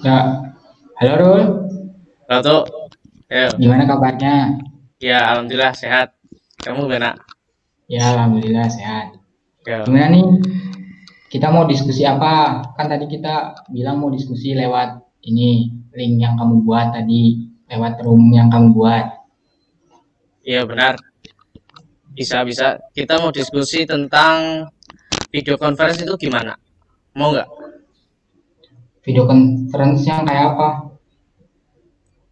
Ya, halo Rul, Halo tuh, ya, gimana kabarnya? ya alhamdulillah sehat. Kamu gimana? Ya, alhamdulillah sehat. Ya, Gimana nih? Kita mau diskusi apa? Kan tadi kita bilang mau diskusi lewat ini link yang kamu buat tadi, lewat room yang kamu buat. iya benar. Bisa. Kita mau diskusi tentang video conference itu gimana? Mau nggak? Video conference yang kayak apa?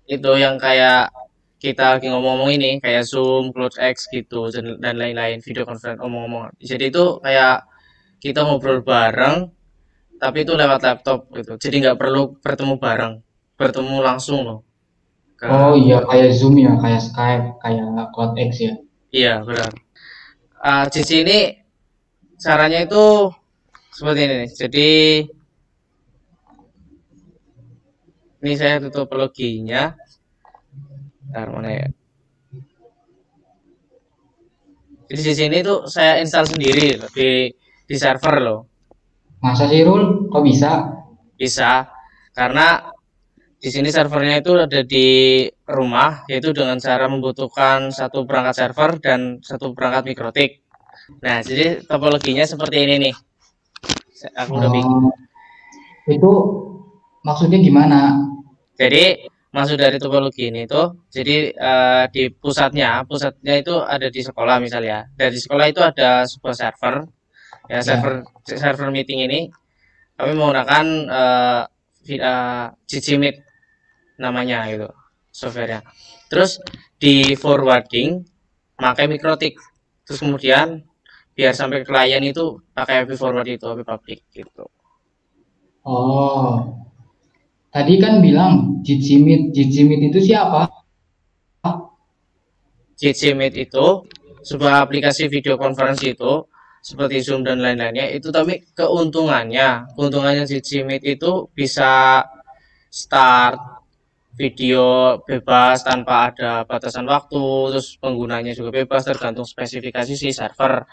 Itu yang kayak kita lagi ngomong-ngomong ini, kayak Zoom, CloudX gitu, dan lain-lain. Video conference omong-omong. Jadi itu kayak kita ngobrol bareng, tapi itu lewat laptop gitu. Jadi nggak perlu bertemu bareng, bertemu langsung loh. Oh Ke, iya, kayak Zoom ya, kayak Skype, kayak CloudX ya. iya benar. Di sini caranya itu seperti ini nih. Jadi ini saya tutup loginya. Bentar, mana ya? Jadi di sini tuh saya install sendiri loh, di server loh. Masa sih Rul? Kok bisa? Bisa karena di sini servernya itu ada di rumah, yaitu dengan cara membutuhkan satu perangkat server dan satu perangkat mikrotik. Nah, jadi topologinya seperti ini nih. Aku udah bikin. Oh, itu maksudnya gimana? Jadi masuk dari topologi ini tuh, jadi di pusatnya itu ada di sekolah misalnya. Dari sekolah itu ada sebuah server, ya Ya. server meeting ini kami menggunakan GG Meet namanya gitu softwarenya. Terus di forwarding pakai mikrotik. Terus kemudian biar sampai ke klien itu pakai IP forward itu IP public gitu. Oh, tadi kan bilang Jitsi Meet. Jitsi Meet itu siapa? GG Meet itu sebuah aplikasi video conference itu seperti Zoom dan lain-lainnya itu, tapi keuntungannya GG Meet itu bisa start video bebas tanpa ada batasan waktu, terus penggunanya juga bebas tergantung spesifikasi si server,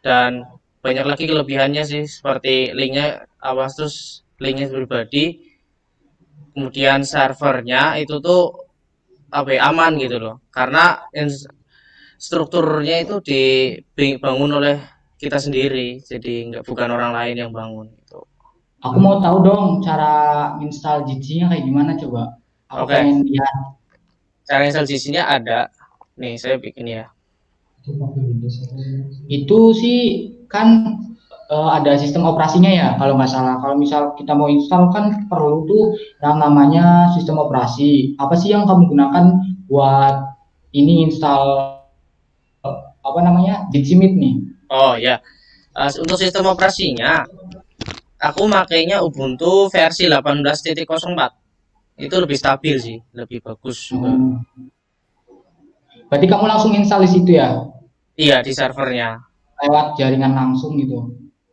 dan banyak lagi kelebihannya sih seperti linknya awas, terus linknya pribadi, kemudian servernya itu tuh apa ya, aman gitu loh, karena strukturnya itu dibangun oleh kita sendiri, jadi nggak, bukan orang lain yang bangun gitu. Aku mau tahu dong cara install Jitsi-nya kayak gimana coba. Aku Oke, pengen lihat. cara install GC-nya ada nih, saya bikin ya. Itu sih kan ada sistem operasinya ya kalau nggak salah. Kalau misal kita mau install kan perlu tuh yang namanya sistem operasi. Apa sih yang kamu gunakan buat ini install apa namanya Jitsi Meet nih? Oh ya, untuk sistem operasinya aku makainya Ubuntu versi 18.04. Itu lebih stabil sih, lebih bagus juga. Hmm. Berarti kamu langsung install di situ ya, Iya, di servernya. lewat jaringan langsung gitu.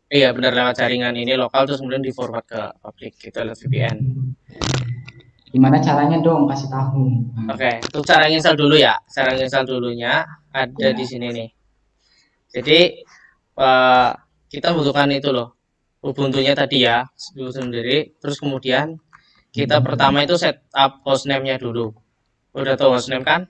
Iya, benar, lewat jaringan ini lokal terus kemudian di forward ke publik gitu lewat VPN. Gimana caranya dong? Kasih tahu. Oke, untuk cara install dulu ya. Cara install dulunya ada di Ya. sini nih. Jadi eh, kita butuhkan itu loh, Ubuntunya tadi ya, dulu sendiri. Terus kemudian kita pertama itu setup hostname-nya dulu. Udah tahu hostname kan?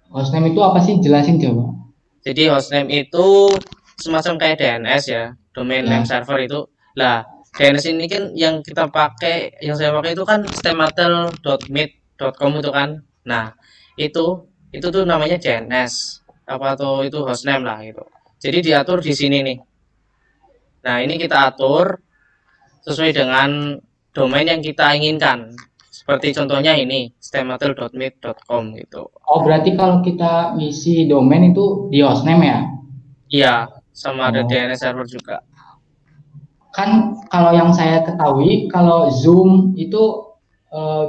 Hostname itu apa sih? Jelasin coba. Jadi hostname itu semacam kayak DNS ya, domain name Ya. server itu. Lah, DNS ini kan yang kita pakai, yang saya pakai itu kan stematel.meet.com itu kan. Nah, itu itu tuh namanya DNS apa tuh, itu hostname lah gitu. Jadi diatur di sini nih. Nah, ini kita atur sesuai dengan domain yang kita inginkan. Seperti contohnya ini, stematel.meet.com gitu. Oh, berarti kalau kita ngisi domain itu di hostname ya? Iya, sama ada Oh, DNS server juga. kan kalau yang saya ketahui, kalau Zoom itu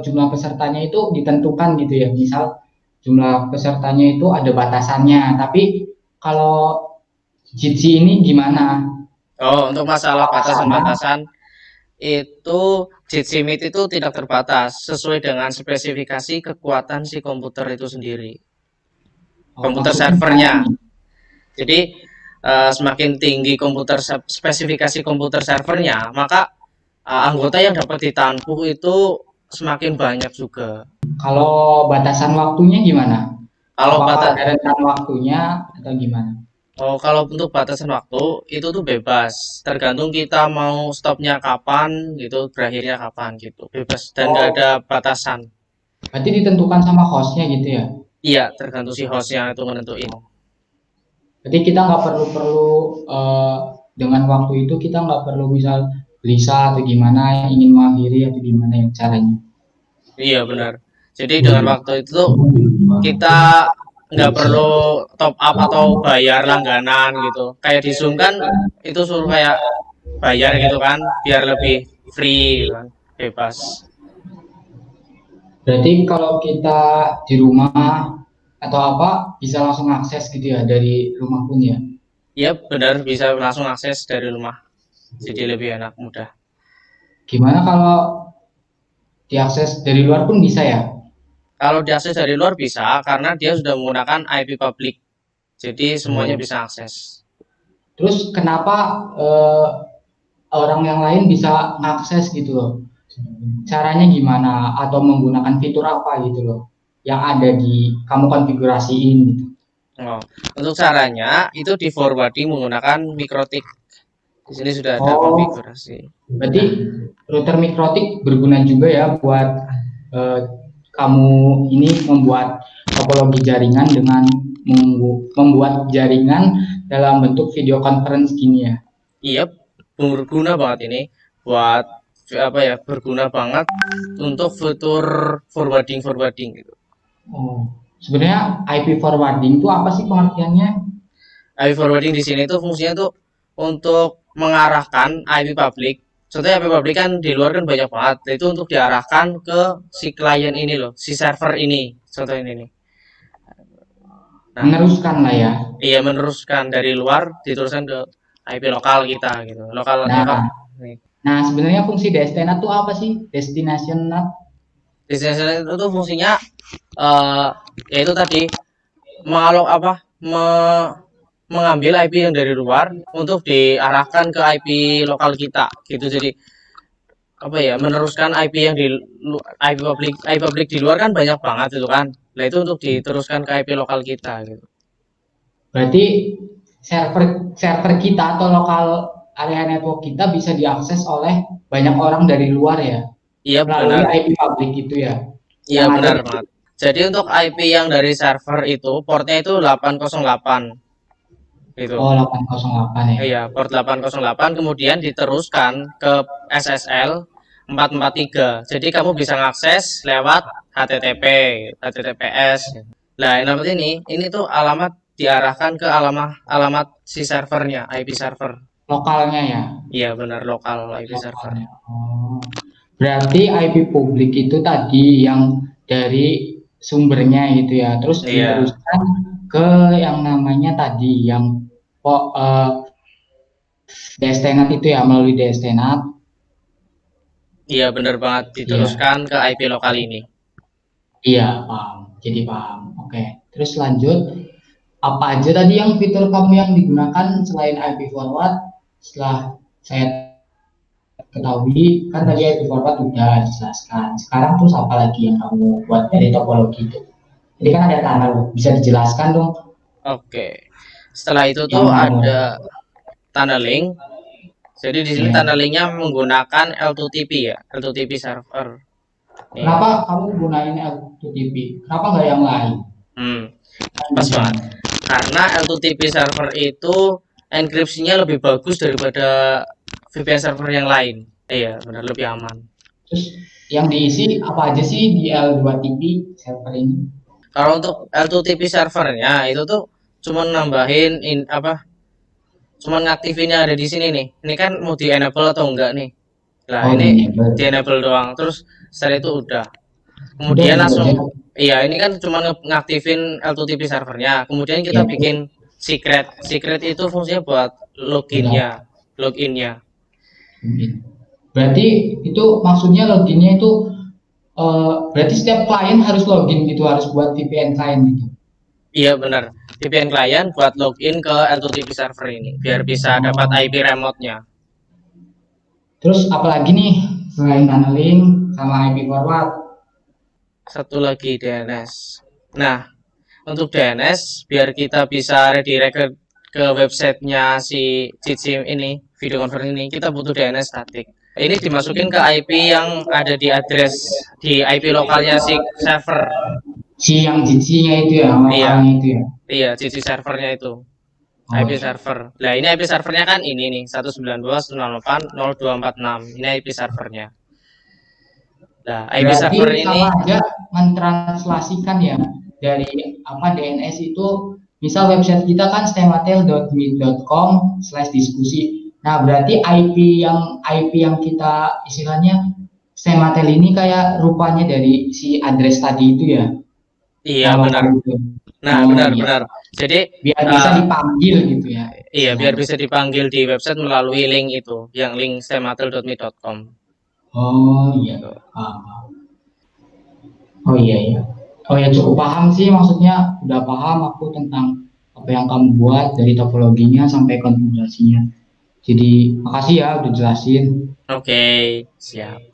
jumlah pesertanya itu ditentukan gitu ya. Misal jumlah pesertanya itu ada batasannya. Tapi kalau Jitsi ini gimana? Oh, untuk masalah Apakah sama? batasan-batasan itu, Jitsi Meet itu tidak terbatas sesuai dengan spesifikasi kekuatan si komputer itu sendiri, Oh, komputer maksudnya gimana servernya. nih? Jadi semakin tinggi komputer spesifikasi komputer servernya, maka anggota yang dapat ditampung itu semakin banyak juga. Kalau batasan waktunya gimana? Kalau Apakah batas ada rentan waktunya atau gimana? Oh, kalau untuk batasan waktu itu tuh bebas, tergantung kita mau stopnya kapan gitu, berakhirnya kapan gitu, bebas dan nggak Oh, ada batasan. berarti ditentukan sama hostnya gitu ya? Iya, tergantung si hostnya itu menentuin. Berarti kita nggak perlu eh, dengan waktu itu kita nggak perlu misal gelisah atau gimana ingin mengakhiri atau gimana ya caranya. Iya benar. Jadi dengan waktu itu tuh kita nggak perlu top up atau bayar langganan gitu. Kayak di Zoom kan itu suruh kayak bayar gitu kan, biar lebih free gitu kan, bebas. Berarti kalau kita di rumah atau apa bisa langsung akses gitu ya dari rumah pun ya. Iya benar, bisa langsung akses dari rumah. Jadi lebih enak, mudah. Gimana kalau diakses dari luar pun bisa ya? Kalau diakses dari luar bisa, karena dia sudah menggunakan IP public. Jadi semuanya Oh. bisa akses. Terus kenapa orang yang lain bisa mengakses gitu loh? Caranya gimana? Atau menggunakan fitur apa gitu loh? Yang ada di kamu konfigurasiin gitu. Oh, untuk caranya itu di forwarding menggunakan mikrotik. Di sini sudah ada Oh, konfigurasi. berarti router mikrotik berguna juga ya buat eh, kamu ini membuat topologi jaringan dengan membuat jaringan dalam bentuk video conference gini ya. Iya, berguna banget ini buat apa ya? Berguna banget untuk fitur forwarding forwarding gitu. Oh, sebenarnya IP forwarding itu apa sih pengertiannya? IP forwarding di sini tuh fungsinya tuh untuk mengarahkan IP public. Contohnya IP public kan di luar kan banyak banget. Nah, itu untuk diarahkan ke si klien ini loh, si server ini. Contohnya ini. Nah, Meneruskan lah ya. iya meneruskan dari luar diteruskan ke IP lokal kita gitu. Lokalnya kok. Nah, nah sebenarnya fungsi Destinat itu apa sih? Destination NAT? Destination itu tuh fungsinya eh yaitu tadi mengalok apa mengambil IP yang dari luar untuk diarahkan ke IP lokal kita gitu. Jadi apa ya, meneruskan IP yang di IP publik di luar kan banyak banget itu kan. Nah itu untuk diteruskan ke IP lokal kita gitu. Berarti server server kita atau lokal area network kita bisa diakses oleh banyak orang dari luar ya, Iya melalui benar. IP public itu ya, Iya yang ada benar di banget. Jadi untuk IP yang dari server itu portnya itu 808 gitu. oh 808 ya. Iya, port 808 kemudian diteruskan ke SSL 443. Jadi kamu bisa mengakses lewat HTTP, HTTPS. Nah, yang namanya ini tuh alamat diarahkan ke alamat si servernya, IP server. Lokalnya ya. Iya, benar lokal IP server. Lokalnya. Oh. Berarti IP publik itu tadi yang dari sumbernya gitu ya, terus Iya, diteruskan ke yang namanya tadi yang DSTNet itu ya melalui DSTNet. iya benar banget Iya, diteruskan ke IP lokal ini. iya paham. Jadi paham. Oke. Terus lanjut, apa aja tadi yang fitur kamu yang digunakan selain IP forward? Setelah saya ketahui, kan tadi IP forward udah dijelaskan. Sekarang terus apa lagi yang kamu buat dari topologi itu? Jadi kan ada tunnel, bisa dijelaskan dong Oke. Setelah itu tuh yang tunnel. ada tunneling. Jadi di sini Iya. tunnelingnya menggunakan L2TP ya, L2TP server. Nih. Kenapa kamu gunain L2TP? Kenapa nggak yang lain? Hmm, Kan pas bisa. banget. Karena L2TP server itu enkripsinya lebih bagus daripada VPN server yang lain. Iya, benar lebih aman. Terus yang diisi apa aja sih di L2TP server ini? Kalau untuk L2TP servernya itu tuh cuma nambahin cuma ngaktifin yang ada di sini nih. Ini kan mau di enable atau enggak nih. Lah Oh, ini di di enable. enable doang. Terus setelah itu udah. Udah Kemudian gitu langsung, aja. iya ini kan cuma ngaktifin L2TP servernya. Kemudian kita Ya, bikin secret. Secret itu fungsinya buat udah. loginnya. Mungkin. Berarti itu maksudnya loginnya itu berarti setiap klien harus login gitu, harus buat VPN klien gitu. Iya benar. VPN client buat login ke L2TP server ini biar bisa dapat Oh, IP remote-nya. Terus apalagi nih selain tunneling sama IP forward? Satu lagi DNS. Nah, untuk DNS biar kita bisa redirect ke websitenya si Cicim ini, video conference ini, kita butuh DNS statik. Ini dimasukin ke IP yang ada di address di IP lokalnya si server. Si yang GC-nya itu ya, Iya, lokalnya itu ya. iya, GC servernya itu. Oh IP iya. server. Nah, ini IP servernya kan ini nih, 192.168.0246. Ini IP servernya. Nah, IP Berarti server ini, sama aja mentranslasikan ya dari apa DNS itu, misal website kita kan stematel.meet.com/diskusi. Nah, berarti IP yang kita istilahnya Stematel ini kayak rupanya dari si address tadi itu ya, iya yang benar. lokal itu. Nah, Oh iya, benar-benar. Jadi, biar bisa uh, dipanggil gitu ya iya, biar istilahnya. bisa dipanggil di website melalui link itu, yang link stematel.me.com. Oh iya, paham. Oh iya ya. Oh ya, cukup paham sih, maksudnya udah paham aku tentang apa yang kamu buat dari topologinya sampai konfigurasinya. Jadi makasih ya udah jelasin. Oke, siap.